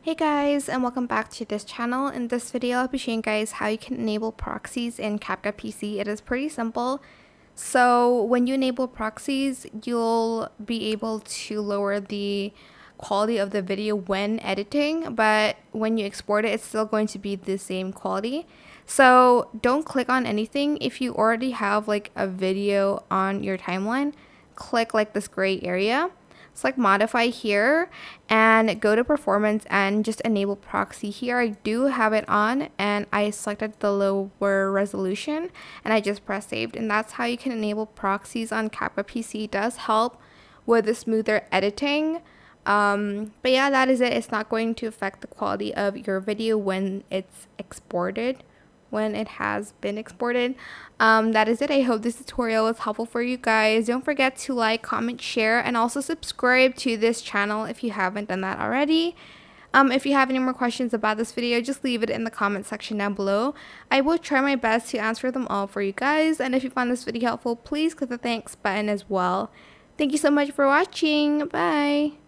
Hey guys, and welcome back to this channel. In this video, I'll be showing you guys how you can enable proxies in CapCut PC. It is pretty simple. So when you enable proxies, you'll be able to lower the quality of the video when editing, but when you export it, it's still going to be the same quality. So don't click on anything. If you already have like a video on your timeline, click like this gray area. Select modify here and go to performance and just enable proxy here. I do have it on and I selected the lower resolution and I just press saved, and that's how you can enable proxies on CapCut PC. It does help with the smoother editing. But yeah, that is it. It's not going to affect the quality of your video when it's exported. When it has been exported. That is it. I hope this tutorial was helpful for you guys. Don't forget to like, comment, share, and also subscribe to this channel if you haven't done that already. If you have any more questions about this video, just leave it in the comment section down below. I will try my best to answer them all for you guys, and if you found this video helpful, please click the thanks button as well. Thank you so much for watching. Bye.